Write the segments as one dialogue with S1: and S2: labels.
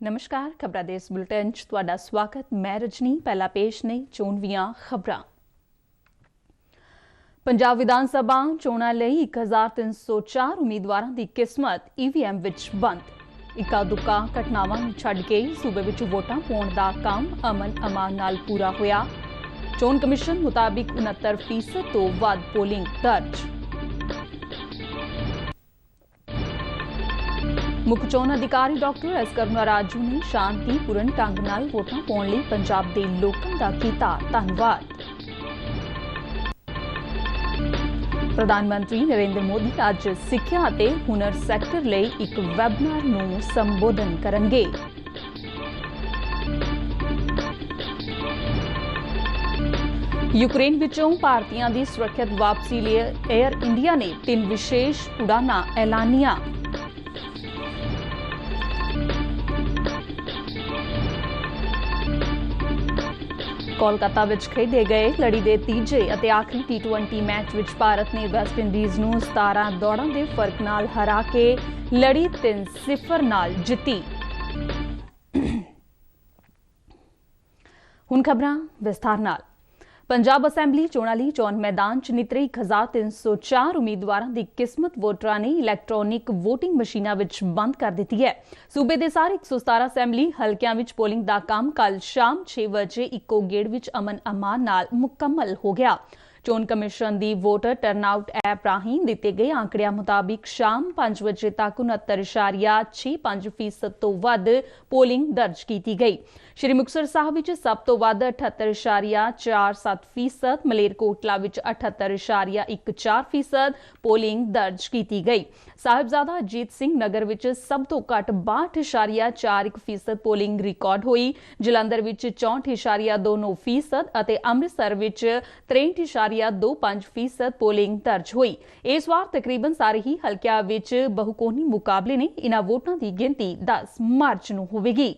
S1: नमस्कार खबरां देश बुलेटिन च तुहाडा स्वागत। मैं रजनी। पहला पेश ने चोणवीआं खबरां। पंजाब विधान सभा चोणां लई 1304 उम्मीदवारां दी किस्मत ईवीएम विच बंद। इक्का दुक्का घटनावां नूं छड्ड के सूबे विच वोटां पाउण दा काम अमन अमान नाल पूरा होया। चोण कमिशन मुताबिक 69% तो वध पोलिंग दर्ज। मुख चोण अधिकारी डॉक्टर एस करुणा राजू ने शांतिपूर्ण ढंग नाल वोटां पाउण लई पंजाब दे लोकां दा कीता धन्नवाद। प्रधानमंत्री नरेंद्र मोदी अज सिक्ख्या ते हुनर सैक्टर लई एक वैबनार नूं संबोधन करनगे। यूक्रेन विचों भारतीयां दी सुरक्षित वापसी लई एयर इंडिया ने 3 विशेष उड़ानां ऐलानियां। कोलकाता विच खेडे गए लड़ी के तीजे और आखिरी T20 मैच विच भारत ने वैस्ट इंडीज़ नूं 17 दौड़ां दे फर्क नाल हरा के लड़ी 3-0 नाल जिती। हुण खबरां विस्तार नाल। पंजाब असैंबली चोणां लई चोण मैदान च नितरे 1304 उम्मीदवारां दी किस्मत वोटरां ने इलैक्ट्रॉनिक वोटिंग मशीनां विच बंद कर दित्ती है। सूबे दे सारे 117 असैंबली हलकियां विच पोलिंग दा काम कल शाम 6 बजे इक्को गेड़ विच अमन अमान नाल मुकम्मल हो गया। चोण कमिशन दी वोटर टर्नआउट ऐप राहीं दिते गए आंकड़ियां मुताबिक शाम 5 बजे तक 69.65% तो वध पोलिंग दर्ज की गई। श्री मुक्तसर साहब विच सब तो वध 78.47%, मलेरकोटला विच 78.14% पोलिंग दर्ज की गई। साहिबजादा अजीत सिंह नगर विच सब तो घट 62.41% पोलिंग रिकॉर्ड हुई। जलंधर विच 64.29% अते अमृतसर विच 63.25% पोलिंग दर्ज हुई। इस वार तकरीबन सारे ही हलकियां विच बहुकोणी मुकाबले ने। इन्हां वोटां दी गिनती 10 मार्च नूं होवेगी।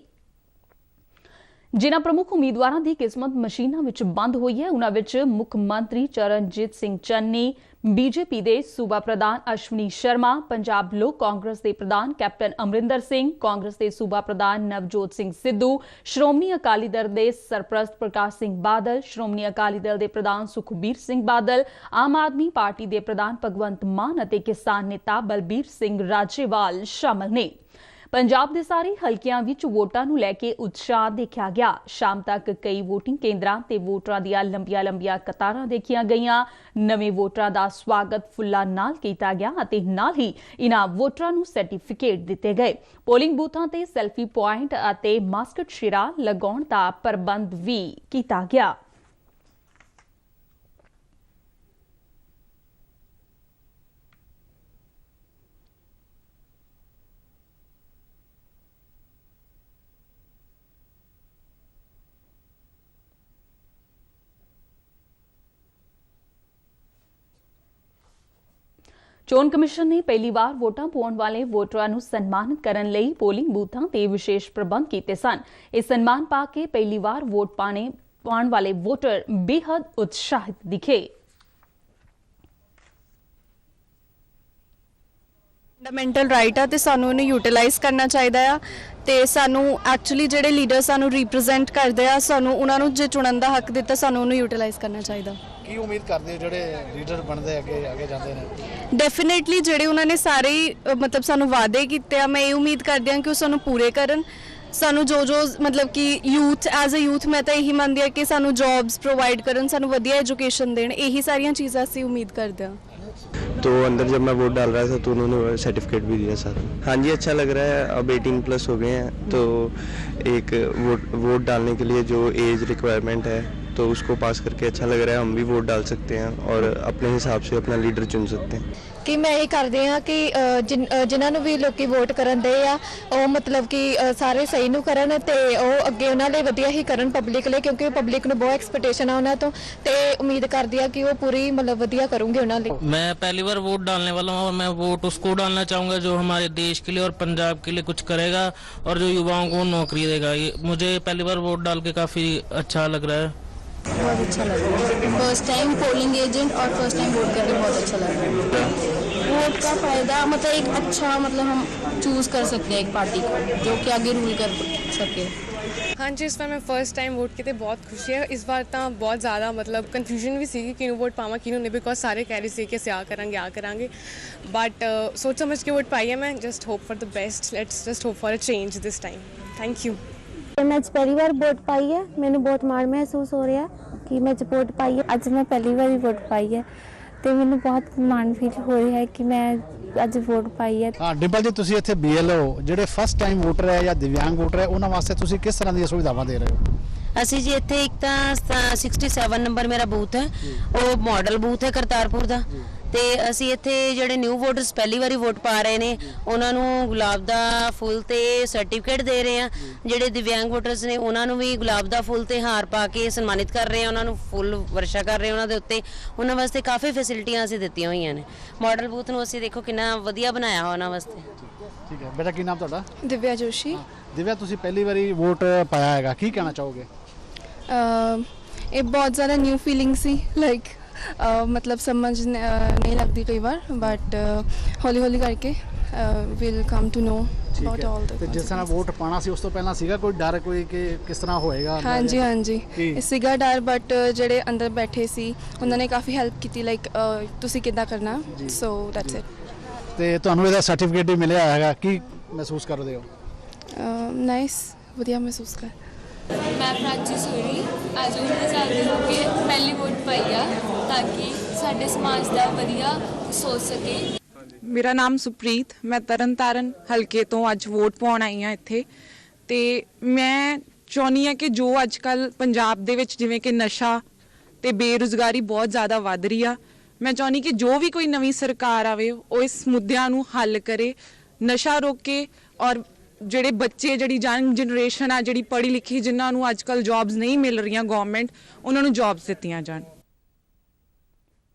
S1: जिन्हां प्रमुख उम्मीदवारां दी किस्मत मशीनां विच बंद हुई है उन्हां विच मुख मंत्री चरणजीत सिंह चन्नी, बीजेपी दे सूबा प्रधान अश्वनी शर्मा, पंजाब लोक कांग्रेस दे प्रधान कैप्टन अमरिंदर सिंह, कांग्रेस दे सूबा प्रधान नवजोत सिंह सिद्धू, श्रोमणी अकाली दल दे सरप्रस्त प्रकाश सिंह बादल, श्रोमणी अकाली दल दे प्रधान सुखबीर सिंह बादल, आम आदमी पार्टी दे प्रधान भगवंत मान अते किसान नेता बलबीर सिंह राजेवाल शामिल ने। पंजाब दे सारे हलकियां विच वोटां नूं लैके उत्साह देखा गया। शाम तक कई वोटिंग केंद्रां ते वोटरां दियां लंबियां कतारां देखियां गईयां। नवे वोटरां दा स्वागत फुल्लां नाल कीता गया अते नाल ही इन्हां वोटरां नूं सर्टिफिकेट दिते गए। पोलिंग बूथां ते सैल्फी पॉइंट अते मास्कट शिरा लगाउण दा प्रबंध भी कीता गया। चोण कमिशन ने पहली बार वोटां पाउण वाले वोटरां नूं सन्मानित करन लई पोलिंग बूथां ते विशेष प्रबंध कीते सन। इस सन्मान पा के पहली बार वोट पाउण वाले वोटर बेहद उत्साहित दिखे।
S2: फंडामेंटल राइट है तो सानू इन्हें यूटिलाइज करना चाहिए आ ते सानू एक्चुअली जेडे लीडर सानू रिप्रेजेंट करते हैं सानू उन्हां नूं जे चुनन दा हक दिता सानू उन्हें यूटिलाइज करना चाहिए।
S3: की उम्मीद करते हो जेडे लीडर बनते आगे जाते हैं?
S2: डेफिनेटली जेडे उन्होंने सारे मतलब सानू वादे कीते मैं ये उम्मीद करती हूँ कि सानू पूरे करन। सानू जो मतलब कि यूथ एज ए यूथ मैं तो यही मानती हूँ कि सानू जॉब्स प्रोवाइड करन, सानू वधिया एजुकेशन देन, यही सारियां चीज़ां असीं उम्मीद करते हैं।
S4: तो अंदर जब मैं वोट डाल रहा था तो उन्होंने सर्टिफिकेट भी दिया साथ में। हाँ जी अच्छा लग रहा है। अब 18+ हो गए हैं तो एक वोट डालने के लिए जो एज रिक्वायरमेंट है तो उसको पास करके अच्छा लग रहा है। हम भी वोट डाल सकते हैं और अपने हिसाब से अपना लीडर चुन सकते हैं।
S5: कि मैं ये करते हैं कि जिन्होंने भी लोग वोट करन दे आ मतलब कि सारे सही नूं करन ते अगे उन्हां लई वधिया ही करन पब्लिक लई, क्योंकि पब्लिक नूं बहुत एक्सपेक्टेशन है उन्हां तो ते उम्मीद करदी है कि वो पूरी मतलब वधिया करूंगे उन्हां लई।
S6: मैं पहली बार वोट डालने वाला हूं और मैं वोट उसको डालना चाहूँगा जो हमारे देश के लिए और पंजाब के लिए कुछ करेगा और जो युवाओं को नौकरी देगा। मुझे पहली बार वोट डाल के काफ़ी अच्छा लग रहा है।
S5: बहुत अच्छा लग रहा है। फर्स्ट टाइम पोलिंग एजेंट और फर्स्ट टाइम वोट करके बहुत अच्छा लग रहा है।
S7: वोट का फ़ायदा मतलब एक अच्छा मतलब हम चूज़ कर सकते हैं एक पार्टी को जो कि आगे रूल कर सके।
S2: हाँ जी, इस बार मैं फर्स्ट टाइम वोट किए बहुत खुशी है। इस बार तो बहुत ज़्यादा मतलब कन्फ्यूजन भी सी कि वोट पावा किनू नहीं, बिकॉज सारे कह रहे थे कि ਅਸੀਂ ਆ ਕਰਾਂਗੇ बट सोच समझ के वोट पाई है मैं। Just hope for the best, let's just hope for a change this time. Thank you.
S8: मैं पहली बार वोट पाई है, मैंने बहुत माण महसूस हो रहा है कि मैं वोट पाई है। अज मैं पहली बार वोट पाई है तो मैंने बहुत माण फील हो रहा है कि मैं अज वोट पाई है।
S3: ਹਾਂ ਡਿੰਪਲ ਜੀ, ਤੁਸੀਂ ਇੱਥੇ BLO ਜਿਹੜੇ ਫਸਟ ਟਾਈਮ ਵੋਟਰ ਹੈ ਜਾਂ ਦਿਵਿਆਂਗ ਵੋਟਰ ਹੈ ਉਹਨਾਂ ਵਾਸਤੇ ਤੁਸੀਂ ਕਿਸ ਤਰ੍ਹਾਂ ਦੀਆਂ ਸੁਵਿਧਾਵਾਂ ਦੇ ਰਹੇ ਹੋ?
S9: ਅਸੀਂ ਜੀ ਇੱਥੇ ਇੱਕ ਤਾਂ 67 ਨੰਬਰ ਮੇਰਾ ਬੂਥ ਹੈ, ਉਹ ਮਾਡਲ ਬੂਥ ਹੈ ਕਰਤਾਰਪੁਰ ਦਾ, ਤੇ ਅਸੀਂ ਇੱਥੇ ਜਿਹੜੇ ਨਿਊ ਵੋਟਰਸ ਪਹਿਲੀ ਵਾਰੀ ਵੋਟ ਪਾ ਰਹੇ ਨੇ ਉਹਨਾਂ ਨੂੰ ਗੁਲਾਬ ਦਾ ਫੁੱਲ ਤੇ ਸਰਟੀਫਿਕੇਟ ਦੇ ਰਹੇ ਆ। ਜਿਹੜੇ ਦਿਵਿਆਂਗ ਵੋਟਰਸ ਨੇ ਉਹਨਾਂ ਨੂੰ ਵੀ ਗੁਲਾਬ ਦਾ ਫੁੱਲ ਤੇ ਹਾਰ ਪਾ ਕੇ ਸਨਮਾਨਿਤ ਕਰ ਰਹੇ ਆ, ਉਹਨਾਂ ਨੂੰ ਫੁੱਲ ਵਰਸ਼ਾ ਕਰ ਰਹੇ ਉਹਨਾਂ ਦੇ ਉੱਤੇ। ਉਹਨਾਂ ਵਾਸਤੇ ਕਾਫੀ ਫੈਸਿਲਿਟੀਆਂ ਅਸੀਂ ਦਿੱਤੀਆਂ ਹੋਈਆਂ ਨੇ। ਮਾਡਲ ਬੂਥ ਨੂੰ ਅਸੀਂ ਦੇਖੋ ਕਿੰਨਾ ਵਧੀਆ ਬਣਾਇਆ ਹੋਇਆ ਉਹਨਾਂ ਵਾਸਤੇ।
S3: ਠੀਕ ਹੈ ਬੇਟਾ, ਕੀ ਨਾਮ ਤੁਹਾਡਾ?
S2: दिव्या जोशी।
S3: ਦਿਵਿਆ, ਤੁਸੀਂ ਪਹਿਲੀ ਵਾਰੀ ਵੋਟ ਪਾਇਆ ਹੈਗਾ, ਕੀ ਕਹਿਣਾ ਚਾਹੋਗੇ?
S2: ਇਹ ਬਹੁਤ ਜ਼ਿਆਦਾ ਨਿਊ ਫੀਲਿੰਗ ਸੀ, ਲਾਈਕ मतलब समझ नहीं लगती कई बार, बट हौली हौली करके will come to know about all the.
S3: ਤੇ ਜਿਸ ਤਰ੍ਹਾਂ ਵੋਟ ਪਾਣਾ ਸੀ ਉਸ ਤੋਂ ਪਹਿਲਾਂ ਸੀਗਾ ਕੋਈ ਡਰ, ਕੋਈ ਕਿ ਕਿਸ ਤਰ੍ਹਾਂ ਹੋਏਗਾ?
S2: ਹਾਂਜੀ ਹਾਂਜੀ ਸੀਗਾ ਡਰ, ਬਟ ਜਿਹੜੇ ਅੰਦਰ ਬੈਠੇ ਸੀ ਉਹਨਾਂ ਨੇ ਕਾਫੀ ਹੈਲਪ ਕੀਤੀ, ਲਾਈਕ ਤੁਸੀਂ ਕਿੱਦਾਂ ਕਰਨਾ, ਸੋ ਦੈਟਸ ਇਟ।
S3: ਤੇ ਤੁਹਾਨੂੰ ਇਹਦਾ ਸਰਟੀਫਿਕੇਟ ਵੀ ਮਿਲਿਆ ਹੈਗਾ, ਕੀ ਮਹਿਸੂਸ ਕਰਦੇ ਹੋ?
S2: ਨਾਈਸ, ਵਧੀਆ ਮਹਿਸੂਸ ਕਰ।
S7: मैं प्राची सूरी आज 19 साल के होके पहली वोट पाई आ ताकि साडे समाज का वधिया सोच सके।
S10: ਮੇਰਾ ਨਾਮ ਸੁਪ੍ਰੀਤ, ਮੈਂ ਤਰਨਤਾਰਨ ਹਲਕੇ ਤੋਂ ਅੱਜ ਵੋਟ ਪਾਉਣ ਆਈ ਹਾਂ ਇੱਥੇ। ਤੇ ਮੈਂ ਚਾਹੁੰਦੀ ਹਾਂ ਕਿ ਜੋ ਅੱਜ ਕੱਲ੍ਹ ਪੰਜਾਬ ਦੇ ਵਿੱਚ ਜਿਵੇਂ ਕਿ ਨਸ਼ਾ ਤੇ ਬੇਰੁਜ਼ਗਾਰੀ ਬਹੁਤ ਜ਼ਿਆਦਾ ਵੱਧ ਰਹੀ ਆ, ਮੈਂ ਚਾਹੁੰਦੀ ਕਿ ਜੋ ਵੀ ਕੋਈ ਨਵੀਂ ਸਰਕਾਰ ਆਵੇ ਉਹ ਇਸ ਮੁੱਦਿਆਂ ਨੂੰ ਹੱਲ ਕਰੇ, ਨਸ਼ਾ ਰੋਕੇ, ਔਰ ਜਿਹੜੇ ਬੱਚੇ, ਜਿਹੜੀ ਯੰਗ ਜਨਰੇਸ਼ਨ ਆ ਜਿਹੜੀ ਪੜ੍ਹੀ ਲਿਖੀ, ਜਿਨ੍ਹਾਂ ਨੂੰ ਅੱਜ ਕੱਲ੍ਹ ਜੌਬਸ ਨਹੀਂ ਮਿਲ ਰਹੀਆਂ ਗਵਰਨਮੈਂਟ, ਉਹਨਾਂ ਨੂੰ ਜੌਬਸ ਦਿੱਤੀਆਂ ਜਾਣ।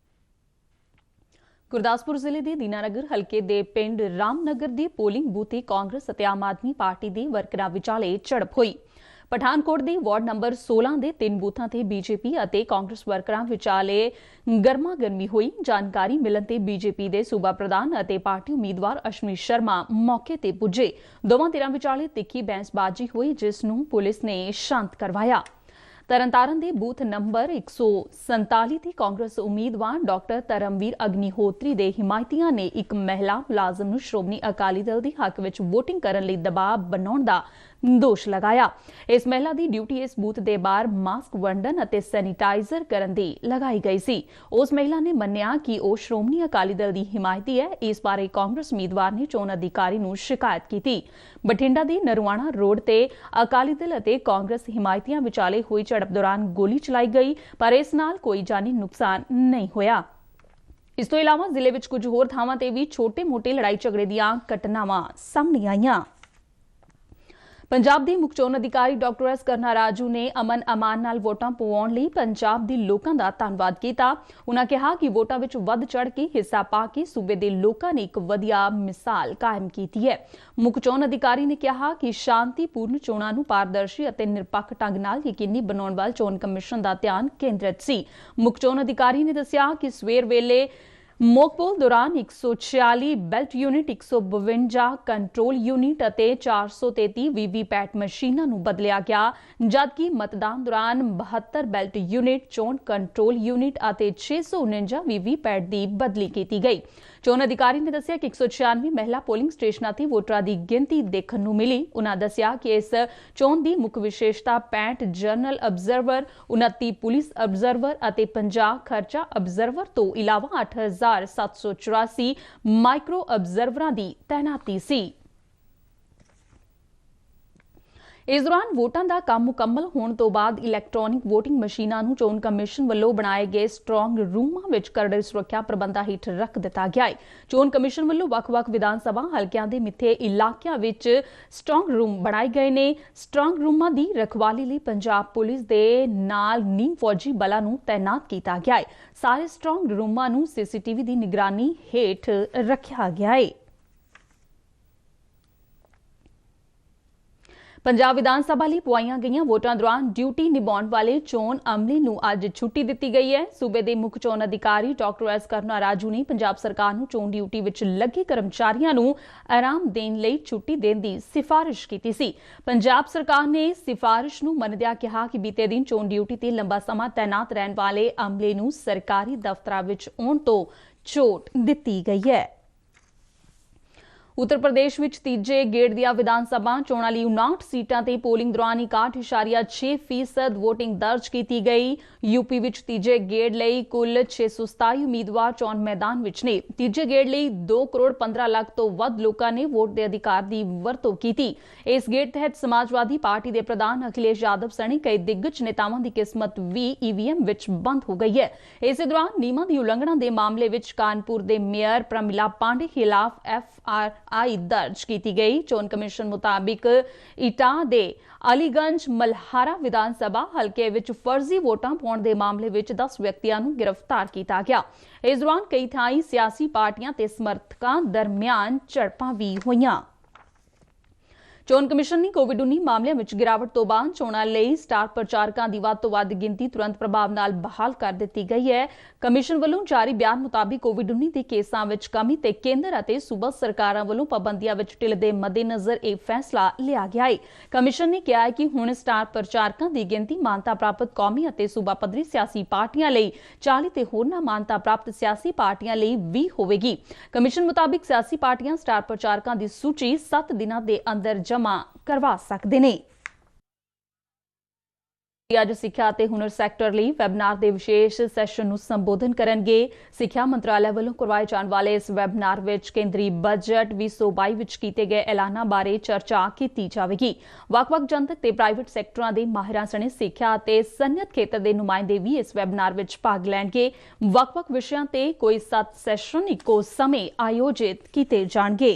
S1: ਗੁਰਦਾਸਪੁਰ ਜ਼ਿਲ੍ਹੇ ਦੇ ਦੀਨਾਨਗਰ ਹਲਕੇ ਦੇ ਪਿੰਡ ਰਾਮਨਗਰ ਦੀ ਪੋਲਿੰਗ ਬੂਥ ਤੇ ਕਾਂਗਰਸ ਅਤੇ ਆਮ ਆਦਮੀ ਪਾਰਟੀ ਦੇ ਵਰਕਰਾਂ ਵਿਚਾਲੇ ਝੜਪ ਹੋਈ। ਪਠਾਨਕੋਟ ਦੇ ਵਾਰਡ ਨੰਬਰ 16 ਦੇ 3 ਬੂਥਾਂ ਤੇ ਬੀਜੇਪੀ ਅਤੇ ਕਾਂਗਰਸ ਵਰਕਰਾਂ ਵਿਚਾਲੇ ਗਰਮਾ ਗਰਮੀ ਹੋਈ। ਜਾਣਕਾਰੀ ਮਿਲਣ ਤੇ ਬੀਜੇਪੀ ਦੇ ਸੂਬਾ ਪ੍ਰਧਾਨ ਅਤੇ ਪਾਰਟੀ ਉਮੀਦਵਾਰ ਅਸ਼ਵਨੀ ਸ਼ਰਮਾ ਮੌਕੇ ਤੇ ਪੁੱਜੇ। ਦੋਵਾਂ ਧਿਰਾਂ ਵਿਚਾਲੇ ਤਿੱਖੀ ਬਹਿਸਬਾਜ਼ੀ ਹੋਈ, ਜਿਸ ਨੂੰ ਪੁਲਿਸ ਨੇ ਸ਼ਾਂਤ ਕਰਵਾਇਆ। ਤਰਨਤਾਰਨ ਦੇ ਬੂਥ ਨੰਬਰ 147 ਤੇ ਕਾਂਗਰਸ ਉਮੀਦਵਾਰ ਡਾਕਟਰ ਧਰਮਵੀਰ ਅਗਨੀਹੋਤਰੀ ਦੇ ਹਿਮਾਇਤੀਆਂ ਨੇ ਇੱਕ ਮਹਿਲਾ ਮੁਲਾਜ਼ਮ ਨੂੰ ਸ਼੍ਰੋਮਣੀ ਅਕਾਲੀ ਦਲ ਦੇ ਹੱਕ ਵਿੱਚ ਵੋਟਿੰਗ ਕਰਨ ਲਈ ਦਬਾਅ ਬਣਾਉਣ ਦਾ ਦੋਸ਼ ਲਗਾਇਆ। ਇਸ ਮਹਿਲਾ ਦੀ ਡਿਊਟੀ ਇਸ ਬੂਥ ਦੇ ਬਾਹਰ ਮਾਸਕ ਵੰਡਣ ਅਤੇ ਸੈਨੀਟਾਈਜ਼ਰ ਕਰਨ ਦੀ ਲਗਾਈ ਗਈ ਸੀ। ਉਸ ਮਹਿਲਾ ਨੇ ਮੰਨਿਆ ਕਿ ਉਹ ਸ਼੍ਰੋਮਣੀ ਅਕਾਲੀ ਦਲ ਦੀ ਹਿਮਾਇਤੀ ਹੈ। ਇਸ ਬਾਰੇ ਕਾਂਗਰਸ ਉਮੀਦਵਾਰ ਨੇ ਚੋਣ ਅਧਿਕਾਰੀ ਨੂੰ ਸ਼ਿਕਾਇਤ ਕੀਤੀ। ਬਠਿੰਡਾ ਦੀ ਨਰਵਾਣਾ ਰੋਡ ਤੇ ਅਕਾਲੀ ਦਲ ਅਤੇ ਕਾਂਗਰਸ ਹਿਮਾਇਤੀਆਂ ਵਿਚਾਲੇ ਹੋਈ ਝੜਪ ਦੌਰਾਨ ਗੋਲੀ ਚਲਾਈ ਗਈ, ਪਰ ਇਸ ਨਾਲ ਕੋਈ ਜਾਨੀ ਨੁਕਸਾਨ ਨਹੀਂ ਹੋਇਆ। ਇਸ ਤੋਂ ਇਲਾਵਾ ਜ਼ਿਲ੍ਹੇ ਵਿੱਚ ਕੁਝ ਹੋਰ ਥਾਵਾਂ ਤੇ ਵੀ ਛੋਟੇ-ਮੋਟੇ ਲੜਾਈ ਝਗੜੇ ਦੀਆਂ ਘਟਨਾਵਾਂ ਸਾਹਮਣੇ ਆਈਆਂ। ਪੰਜਾਬ ਦੇ ਮੁੱਖ ਚੋਣ ਅਧਿਕਾਰੀ ਡਾਕਟਰ ਐਸ ਕਰਨਾ ਰਾਜੂ ਨੇ ਅਮਨ ਅਮਾਨ ਨਾਲ ਵੋਟਾਂ ਪਵਾਉਣ ਲਈ ਪੰਜਾਬ ਦੇ ਲੋਕਾਂ ਦਾ ਧੰਨਵਾਦ ਕੀਤਾ। ਉਨ੍ਹਾਂ ਕਿਹਾ ਕਿ ਵੋਟਾਂ ਵਿੱਚ ਵੱਧ ਚੜ੍ਹ ਕੇ ਹਿੱਸਾ ਪਾ ਕੇ ਸੂਬੇ ਦੇ ਲੋਕਾਂ ਨੇ ਇੱਕ ਵਧੀਆ ਮਿਸਾਲ ਕਾਇਮ ਕੀਤੀ ਹੈ। ਮੁੱਖ ਚੋਣ ਅਧਿਕਾਰੀ ਨੇ ਕਿਹਾ ਕਿ ਸ਼ਾਂਤੀਪੂਰਨ ਚੋਣਾਂ ਨੂੰ ਪਾਰਦਰਸ਼ੀ ਅਤੇ ਨਿਰਪੱਖ ਢੰਗ ਨਾਲ ਯਕੀਨੀ ਬਣਾਉਣ ਵੱਲ ਚੋਣ ਕਮਿਸ਼ਨ ਦਾ ਧਿਆਨ ਕੇਂਦਰਿਤ ਸੀ। ਮੁੱਖ ਚੋਣ ਅਧਿਕਾਰੀ ਨੇ ਦੱਸਿਆ ਕਿ ਸਵੇਰ ਵੇਲੇ ਮੋਕਪੋਲ ਦੌਰਾਨ 146 ਬੈਲਟ ਯੂਨਿਟ, 152 ਕੰਟਰੋਲ ਯੂਨਿਟ ਅਤੇ 433 ਵੀਵੀਪੈਟ ਮਸ਼ੀਨਾਂ ਨੂੰ ਬਦਲਿਆ ਗਿਆ, ਜਦਕਿ ਮਤਦਾਨ ਦੌਰਾਨ 72 ਬੈਲਟ ਯੂਨਿਟ, 64 ਕੰਟਰੋਲ ਯੂਨਿਟ ਅਤੇ 649 ਵੀਵੀਪੈਟ ਦੀ ਬਦਲੀ ਕੀਤੀ ਗਈ। ਚੋਣ ਅਧਿਕਾਰੀ ਨੇ ਦੱਸਿਆ ਕਿ 196 ਮਹਿਲਾ ਪੋਲਿੰਗ ਸਟੇਸ਼ਨਾਂ ਤੇ ਵੋਟਰਾਂ ਦੀ ਗਿਣਤੀ ਦੇਖਣ ਨੂੰ ਮਿਲੀ। ਉਨ੍ਹਾਂ ਦੱਸਿਆ ਕਿ ਇਸ ਚੋਣ ਦੀ ਮੁੱਖ ਵਿਸ਼ੇਸ਼ਤਾ 65 ਜਨਰਲ ਅਬਜ਼ਰਵਰ, 29 ਪੁਲਿਸ ਅਬਜ਼ਰਵਰ ਅਤੇ 50 ਖਰਚਾ ਅਬਜ਼ਰਵਰ ਤੋਂ ਇਲਾਵਾ 8784 ਮਾਈਕਰੋ ਅਬਜ਼ਰਵਰਾਂ ਦੀ ਤੈਨਾਤੀ ਸੀ। ਇਸ ਦੌਰਾਨ ਵੋਟਾਂ ਦਾ ਕੰਮ ਮੁਕੰਮਲ ਹੋਣ ਤੋਂ ਬਾਅਦ ਇਲੈਕਟ੍ਰੋਨਿਕ ਵੋਟਿੰਗ ਮਸ਼ੀਨਾਂ ਨੂੰ ਚੋਣ ਕਮਿਸ਼ਨ ਵੱਲੋਂ ਬਣਾਏ ਗਏ ਸਟਰੋਂਗ ਰੂਮਾਂ ਵਿੱਚ ਕਰੜੇ ਸੁਰੱਖਿਆ ਪ੍ਰਬੰਧਾਂ ਹੇਠ ਰੱਖ ਦਿੱਤਾ ਗਿਆ ਹੈ। ਚੋਣ ਕਮਿਸ਼ਨ ਵੱਲੋਂ ਵੱਖ-ਵੱਖ ਵਿਧਾਨ ਸਭਾ ਹਲਕਿਆਂ ਦੇ ਮਿੱਥੇ ਇਲਾਕਿਆਂ ਵਿੱਚ ਸਟਰੋਂਗ ਰੂਮ ਬਣਾਏ ਗਏ ਨੇ। ਸਟਰੋਂਗ ਰੂਮਾਂ ਦੀ ਰਖਵਾਲੀ ਲਈ ਪੰਜਾਬ ਪੁਲਿਸ ਦੇ ਨਾਲ ਨੀਮ ਫੌਜੀ ਬਲਾਂ ਨੂੰ ਤੈਨਾਤ ਕੀਤਾ ਗਿਆ ਹੈ। ਸਾਰੇ ਸਟਰੋਂਗ ਰੂਮਾਂ ਨੂੰ CCTV ਦੀ ਨਿਗਰਾਨੀ ਹੇਠ ਰੱਖਿਆ ਗਿਆ ਹੈ। ਪੰਜਾਬ ਵਿਧਾਨ ਸਭਾ ਲਈ ਪੁਆਈਆਂ ਗਈਆਂ ਵੋਟਾਂ ਦੌਰਾਨ ਡਿਊਟੀ ਨਿਭਾਉਣ ਵਾਲੇ ਚੋਣ ਅਮਲੇ ਨੂੰ ਅੱਜ ਛੁੱਟੀ ਦਿੱਤੀ ਗਈ ਹੈ। ਸੂਬੇ ਦੇ ਮੁੱਖ ਚੋਣ ਅਧਿਕਾਰੀ ਡਾਕਟਰ ਐਸ ਕਰੁਣਾ ਰਾਜੂ ਨੇ ਪੰਜਾਬ ਸਰਕਾਰ ਨੂੰ ਚੋਣ ਡਿਊਟੀ ਵਿੱਚ ਲੱਗੇ ਕਰਮਚਾਰੀਆਂ ਨੂੰ ਆਰਾਮ ਦੇਣ ਲਈ ਛੁੱਟੀ ਦੇਣ ਦੀ ਸਿਫਾਰਿਸ਼ ਕੀਤੀ ਸੀ। ਪੰਜਾਬ ਸਰਕਾਰ ਨੇ ਸਿਫਾਰਿਸ਼ ਨੂੰ ਮੰਨਦਿਆਂ ਕਿਹਾ ਕਿ ਬੀਤੇ ਦਿਨ ਚੋਣ ਡਿਊਟੀ ਤੇ ਲੰਬਾ ਸਮਾਂ ਤੈਨਾਤ ਰਹਿਣ ਵਾਲੇ ਅਮਲੇ ਨੂੰ ਸਰਕਾਰੀ ਦਫ਼ਤਰਾਂ ਵਿੱਚ ਆਉਣ ਤੋਂ ਛੋਟ ਦਿੱਤੀ ਗਈ ਹੈ। उत्तर प्रदेश ਵਿੱਚ ਤੀਜੇ ਗੇੜ ਦੀਆਂ ਵਿਧਾਨ ਸਭਾ ਚੋਣਾਂ ਲਈ 59 ਸੀਟਾਂ ਤੇ ਪੋਲਿੰਗ ਦੌਰਾਨ 61.6% VOTING ਦਰਜ ਕੀਤੀ ਗਈ। यूपी ਵਿੱਚ ਤੀਜੇ ਗੇੜ ਲਈ ਕੁੱਲ 627 ਉਮੀਦਵਾਰ ਚੋਣ ਮੈਦਾਨ ਵਿੱਚ ਨੇ। ਤੀਜੇ ਗੇੜ ਲਈ 2 ਕਰੋੜ 15 ਲੱਖ ਤੋਂ ਵੱਧ ਲੋਕਾਂ ਨੇ ਵੋਟ ਦੇ ਅਧਿਕਾਰ ਦੀ ਵਰਤੋਂ ਕੀਤੀ। ਇਸ ਗੇੜ ਤਹਿਤ ਸਮਾਜਵਾਦੀ ਪਾਰਟੀ ਦੇ ਪ੍ਰਧਾਨ ਅਖਿਲੇਸ਼ ਯਾਦਵ ਸਣੇ ਕਈ ਦਿੱਗਜ ਨੇਤਾਵਾਂ ਦੀ ਕਿਸਮਤ ਵੀ EVM ਵਿੱਚ ਬੰਦ ਹੋ ਗਈ ਹੈ। ਇਸੇ ਦੌਰਾਨ ਨਿਯਮਾਂ ਦੀ ਉਲੰਘਣਾ ਦੇ ਮਾਮਲੇ ਵਿੱਚ ਕਾਨਪੁਰ ਦੇ ਮੇਅਰ ਪ੍ਰਮਿਲਾ ਪਾਂਡੇ ਖਿਲਾਫ FRI दर्ज की गई। चोन कमिशन मुताबिक इटा दे अलीगंज मल्हारा विधान सभा हल्के विच फर्जी वोटां पाउण दे मामले विच 10 व्यक्तियों नूं गिरफ्तार किया गया। इस दौरान कई थाई सियासी पार्टियां ते समर्थकां दरमियान झड़पां भी होईयां। चोन कमिशन ने कोविड-19 मामलों में गिरावट तो बाद चोणां लई स्टार प्रचारकों की वध तो वध गिनती तुरंत प्रभाव नाल बहाल कर दी गई है। कमिशन वालों जारी बयान मुताबिक कोविड-19 के केसां विच कमी ते केंद्र अते सूबा सरकारां वालों पाबंदियां विच ढिल दे मद्देनज़र यह फैसला लिया गया है। कमिशन ने कहा है कि हुण स्टार प्रचारकों की गिनती मानता प्राप्त कौमी अते सूबा पद्धरी सियासी पार्टियां लई 40 ते होरनां मानता प्राप्त सियासी पार्टियां लई 20 होवेगी। कमिशन मुताबिक सियासी पार्टियां स्टार प्रचारकों की सूची 7 दिनां दे अंदर जमा करवा सकते हैं। ਅੱਜ ਸਿੱਖਿਆ ਅਤੇ ਹੁਨਰ ਸੈਕਟਰ ਲਈ ਵੈਬਨਾਰ ਦੇ ਵਿਸ਼ੇਸ਼ ਸੈਸ਼ਨ ਨੂੰ ਸੰਬੋਧਨ ਕਰਨਗੇ। ਸਿੱਖਿਆ ਮੰਤਰਾਲੇ ਵੱਲੋਂ ਕਰਵਾਏ ਜਾਣ ਵਾਲੇ ਇਸ ਵੈਬਨਾਰ ਵਿੱਚ ਕੇਂਦਰੀ ਬਜਟ 2022 ਵਿੱਚ ਕੀਤੇ ਗਏ ਐਲਾਨਾਂ ਬਾਰੇ ਚਰਚਾ ਕੀਤੀ ਜਾਵੇਗੀ। ਵੱਖ-ਵੱਖ ਜਨਤਕ ਤੇ ਪ੍ਰਾਈਵੇਟ ਸੈਕਟਰਾਂ ਦੇ ਮਾਹਿਰਾਂ ਸਣੇ ਸਿੱਖਿਆ ਅਤੇ ਸਨਅਤ ਖੇਤਰ ਦੇ ਨੁਮਾਇੰਦੇ ਵੀ ਇਸ ਵੈਬਨਾਰ ਵਿੱਚ ਭਾਗ ਲੈਣਗੇ। ਵੱਖ-ਵੱਖ ਵਿਸ਼ਿਆਂ ਤੇ ਕੋਈ 7 ਸੈਸ਼ਨ ਇੱਕੋ ਸਮੇਂ ਆਯੋਜਿਤ ਕੀਤੇ ਜਾਣਗੇ।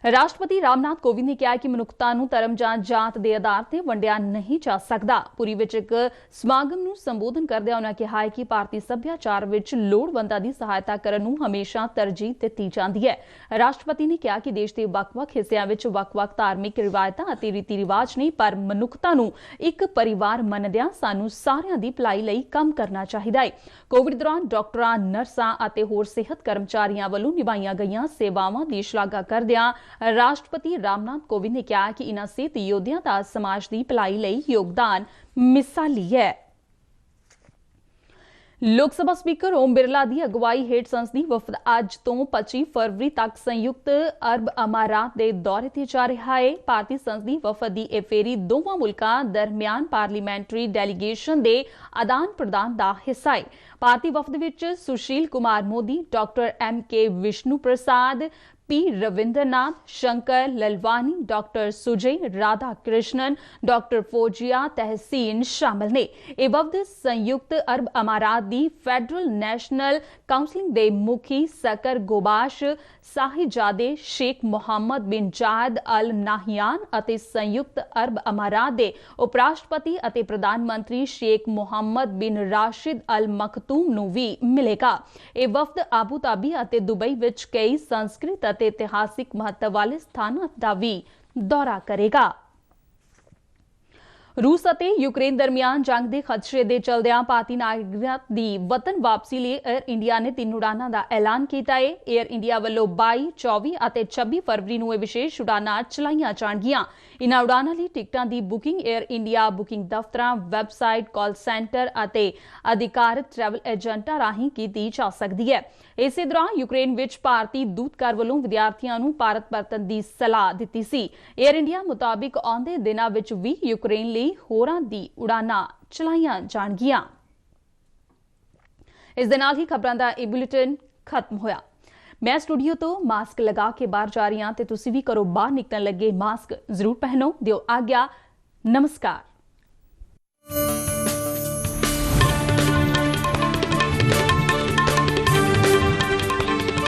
S1: राष्ट्रपति रामनाथ कोविंद ने कहा कि मनुखता नूं धर्म जां जात दे आधार ते वंडिया नहीं जा सकदा। पुरी विच एक समागम नूं संबोधन करदिआं उन्हां कहा है कि भारतीय सभ्याचार विच लोड़वंदां दी सहायता करन नूं हमेशा तरजीह दित्ती जांदी है। राष्ट्रपति ने कहा कि देश दे वख-वख हिस्सिआं विच वख-वख धार्मिक रिवायतां अते रीति रिवाज नहीं, पर मनुखता नूं एक परिवार मनदिआं सानूं सारिआं दी भलाई लई काम करना चाहीदा है। कोविड दौरान डॉक्टरां, नर्सां अते होर सेहत कर्मचारियां वल्लों निभाईआं गईआं सेवावां दी शलाघा करदिआं राष्ट्रपति रामनाथ कोविंद ने कहा कि इन्हां सेहत योद्धिआं दा समाज दी भलाई लई योगदान मिसाली है। लोक सभा स्पीकर ओम बिरला की अगवाई हेठ संसदी वफद अज तो 25 फरवरी तक संयुक्त अरब अमारात के दौरे ते जा रहा है। भारतीय संसदी वफद की यह फेरी दोवां मुल्कां दरमियान पार्लीमेंटरी डेलीगेशन के आदान प्रदान का हिस्सा है। भारतीय वफद विच Sushil Kumar Modi, doctor MK Vishnu Prasad, P Ravindranath, Shankar Lalwani, doctor Sujay Radha Krishnan, doctor Fauzia Tehseen शामिल ने। यह वफद संयुक्त अरब अमारात की फेडरल नैशनल काउंसलिंग के मुखी सकर गोबाश साहिजादे शेख मुहम्मद बिन जायद अल नाहियान अते संयुक्त अरब अमारात के उपराष्ट्रपति अते प्रधानमंत्री शेख मुहम्मद बिन राशिद अल मखतूम नूं भी मिलेगा। यह वफद आबू धाबी अते दुबई विच कई संस्कृत अते इतिहासिक महत्व वाले स्थानों का भी दौरा करेगा। रूस अते यूक्रेन दरमियान जंग के खदशे के चलदिआं भारतीय नागरिकां दी वतन वापसी लिए एयर इंडिया ने 3 उड़ानां दा ऐलान कीता है। एयर इंडिया वालों 22, 24 अते 26 फरवरी नूं विशेष उड़ानां चलाईआं जाणगीआं। इन्हां उड़ानां लई टिकटां दी बुकिंग एयर इंडिया बुकिंग दफ्तरां, वैबसाइट, कॉल सेंटर अते अधिकारित ट्रैवल एजेंटां राहीं कीती जा सकदी है। इसे दौरान यूक्रेन विच भारतीय दूतघर वालों विद्यार्थियों नूं भारत परतन की सलाह दी सी। एयर इंडिया मुताबिक आउंदे दिनां विच भी यूक्रेन लई होरां दी उड़ानां चलाईआं जाणगीआं। इस दे नाल ही खबरां दा इह बुलेटिन खत्म होया। मैं स्टूडियो तो मास्क लगा के बाहर जा रही हां ते तुसीं भी घरों बाहर निकलण लगे मास्क जरूर पहनो। दिओ आग्या। नमस्कार।